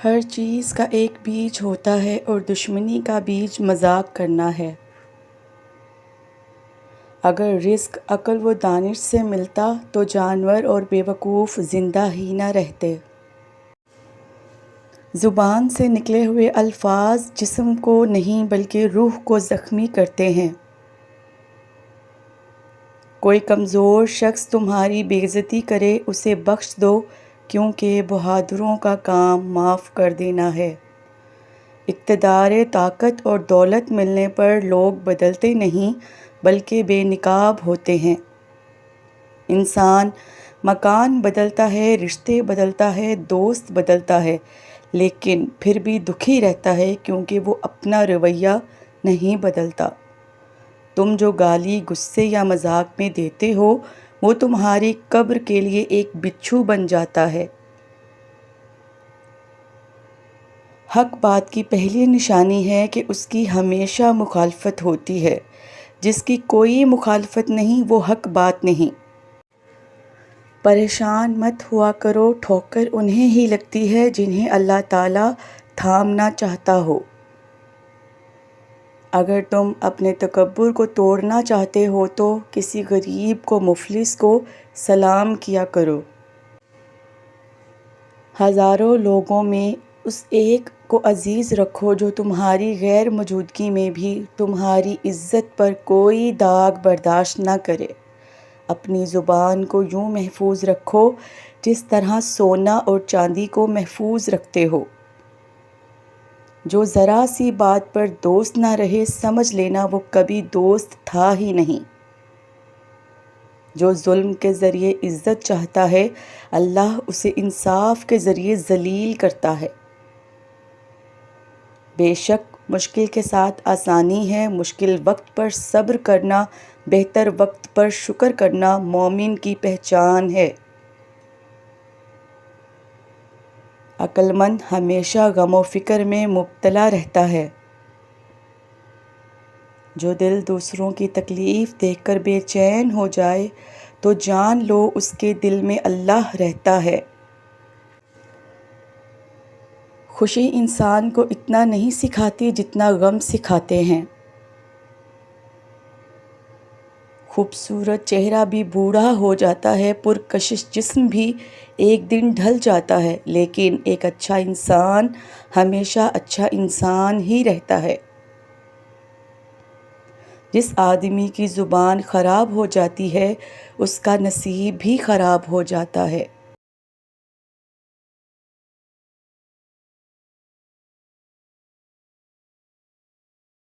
ہر چیز کا ایک بیج ہوتا ہے اور دشمنی کا بیج مذاق کرنا ہے۔ اگر رزق عقل و دانش سے ملتا تو جانور اور بیوقوف زندہ ہی نہ رہتے۔ زبان سے نکلے ہوئے الفاظ جسم کو نہیں بلکہ روح کو زخمی کرتے ہیں۔ کوئی کمزور شخص تمہاری بے عزتی کرے اسے بخش دو، کیونکہ بہادروں کا کام معاف کر دینا ہے۔ اقتدار، طاقت اور دولت ملنے پر لوگ بدلتے نہیں بلکہ بے نقاب ہوتے ہیں۔ انسان مکان بدلتا ہے، رشتے بدلتا ہے، دوست بدلتا ہے، لیکن پھر بھی دکھی رہتا ہے کیونکہ وہ اپنا رویہ نہیں بدلتا۔ تم جو گالی غصے یا مذاق میں دیتے ہو وہ تمہاری قبر کے لیے ایک بچھو بن جاتا ہے۔ حق بات کی پہلی نشانی ہے کہ اس کی ہمیشہ مخالفت ہوتی ہے، جس کی کوئی مخالفت نہیں وہ حق بات نہیں۔ پریشان مت ہوا کرو، ٹھوکر انہیں ہی لگتی ہے جنہیں اللہ تعالیٰ تھامنا چاہتا ہو۔ اگر تم اپنے تکبر کو توڑنا چاہتے ہو تو کسی غریب کو، مفلس کو سلام کیا کرو۔ ہزاروں لوگوں میں اس ایک کو عزیز رکھو جو تمہاری غیر موجودگی میں بھی تمہاری عزت پر کوئی داغ برداشت نہ کرے۔ اپنی زبان کو یوں محفوظ رکھو جس طرح سونا اور چاندی کو محفوظ رکھتے ہو۔ جو ذرا سی بات پر دوست نہ رہے سمجھ لینا وہ کبھی دوست تھا ہی نہیں۔ جو ظلم کے ذریعے عزت چاہتا ہے اللہ اسے انصاف کے ذریعے ذلیل کرتا ہے۔ بے شک مشکل کے ساتھ آسانی ہے، مشکل وقت پر صبر کرنا، بہتر وقت پر شکر کرنا مومن کی پہچان ہے۔ عقل مند ہمیشہ غم و فکر میں مبتلا رہتا ہے۔ جو دل دوسروں کی تکلیف دیکھ کر بے چین ہو جائے تو جان لو اس کے دل میں اللہ رہتا ہے۔ خوشی انسان کو اتنا نہیں سکھاتی جتنا غم سکھاتے ہیں۔ خوبصورت چہرہ بھی بوڑھا ہو جاتا ہے، پرکشش جسم بھی ایک دن ڈھل جاتا ہے، لیکن ایک اچھا انسان ہمیشہ اچھا انسان ہی رہتا ہے۔ جس آدمی کی زبان خراب ہو جاتی ہے اس کا نصیب بھی خراب ہو جاتا ہے۔